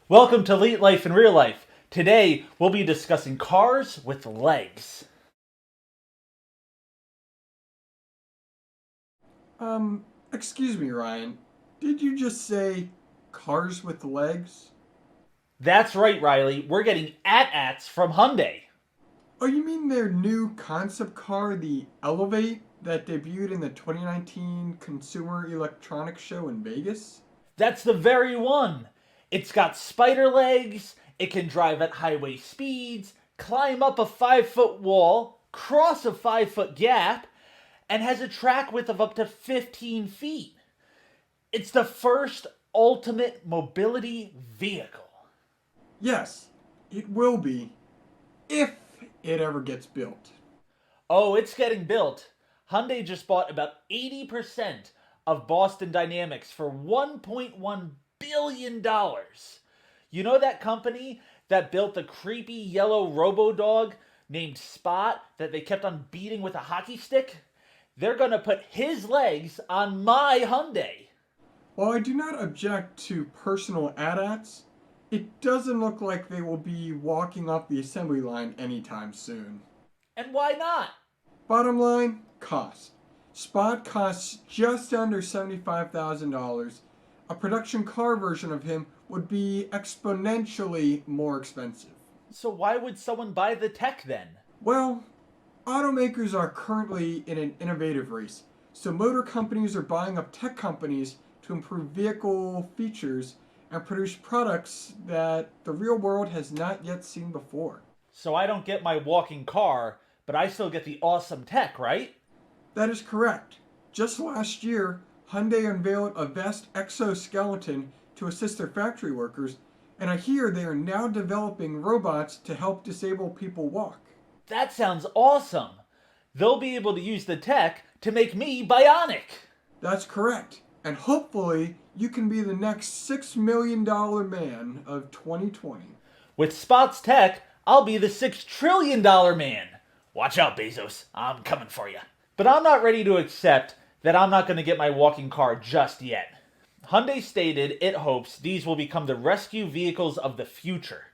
Welcome to Leet Life in Real Life. Today, we'll be discussing cars with legs. Excuse me, Ryan. Did you just say cars with legs? That's right, Riley. We're getting AT-ATs from Hyundai. Oh, you mean their new concept car, the Elevate, that debuted in the 2019 Consumer Electronics Show in Vegas? That's the very one. It's got spider legs, it can drive at highway speeds, climb up a 5-foot wall, cross a 5-foot gap, and has a track width of up to 15 feet. It's the first ultimate mobility vehicle. Yes, it will be, if it ever gets built. Oh, it's getting built. Hyundai just bought about 80% of Boston Dynamics for $1.1 billion. You know that company that built the creepy yellow robo-dog named Spot that they kept on beating with a hockey stick? They're gonna put his legs on my Hyundai. While I do not object to personal AT-ATs, it doesn't look like they will be walking off the assembly line anytime soon. And why not? Bottom line, cost. Spot costs just under $75,000. A production car version of him would be exponentially more expensive. So why would someone buy the tech then? Well, automakers are currently in an innovative race, so motor companies are buying up tech companies to improve vehicle features and produce products that the real world has not yet seen before. So I don't get my walking car, but I still get the awesome tech, right? That is correct. Just last year, Hyundai unveiled a vast exoskeleton to assist their factory workers, and I hear they are now developing robots to help disabled people walk. That sounds awesome. They'll be able to use the tech to make me bionic. That's correct. And hopefully, you can be the next $6 million man of 2020. With Spot's tech, I'll be the $6 trillion man. Watch out, Bezos. I'm coming for you. But I'm not ready to accept that I'm not going to get my walking car just yet. Hyundai stated it hopes these will become the rescue vehicles of the future.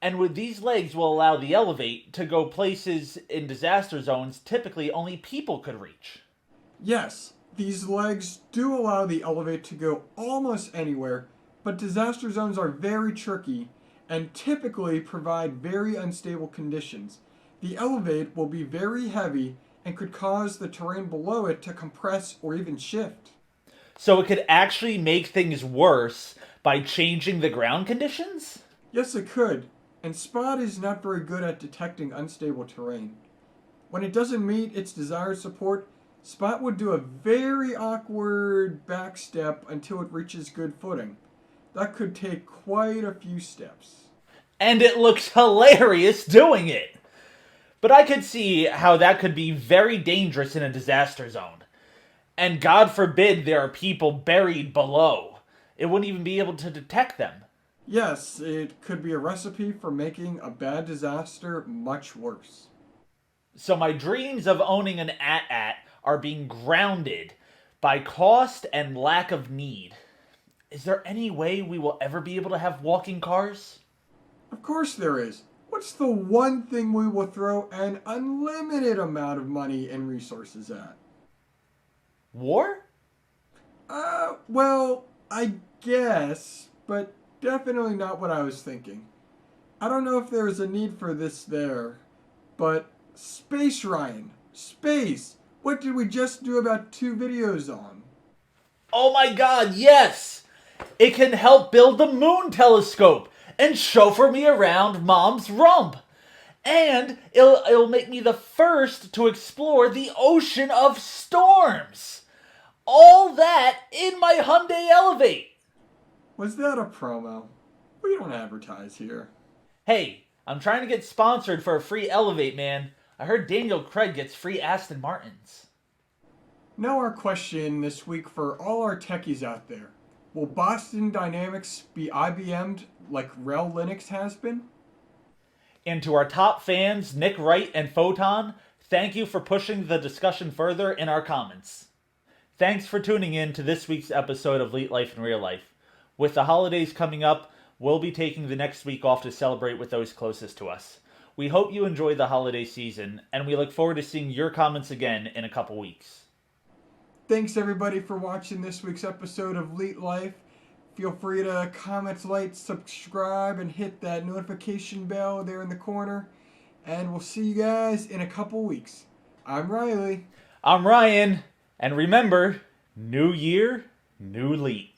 And with these legs will allow the Elevate to go places in disaster zones typically only people could reach. Yes, these legs do allow the Elevate to go almost anywhere, but disaster zones are very tricky and typically provide very unstable conditions. The Elevate will be very heavy and could cause the terrain below it to compress or even shift. So it could actually make things worse by changing the ground conditions? Yes, it could, and Spot is not very good at detecting unstable terrain. When it doesn't meet its desired support, Spot would do a very awkward back step until it reaches good footing. That could take quite a few steps. And it looks hilarious doing it. But I could see how that could be very dangerous in a disaster zone. And God forbid there are people buried below. It wouldn't even be able to detect them. Yes, it could be a recipe for making a bad disaster much worse. So my dreams of owning an AT-AT are being grounded by cost and lack of need. Is there any way we will ever be able to have walking cars? Of course there is. What's the one thing we will throw an unlimited amount of money and resources at? War? Well, I guess, but definitely not what I was thinking. I don't know if there is a need for this there, but space, Ryan. Space! What did we just do about 2 videos on? Oh my god, yes! It can help build the moon telescope and chauffeur me around mom's rump. And it'll make me the first to explore the ocean of storms. All that in my Hyundai Elevate. Was that a promo? We don't advertise here. Hey, I'm trying to get sponsored for a free Elevate, man. I heard Daniel Craig gets free Aston Martins. Now our question this week for all our techies out there. Will Boston Dynamics be IBM'd like RHEL Linux has been? And to our top fans, Nick Wright and Photon, thank you for pushing the discussion further in our comments. Thanks for tuning in to this week's episode of Leet Life in Real Life. With the holidays coming up, we'll be taking the next week off to celebrate with those closest to us. We hope you enjoy the holiday season, and we look forward to seeing your comments again in a couple weeks. Thanks everybody for watching this week's episode of Leet Life. Feel free to comment, like, subscribe, and hit that notification bell there in the corner. And we'll see you guys in a couple weeks. I'm Riley. I'm Ryan, and remember, new year, new Leet.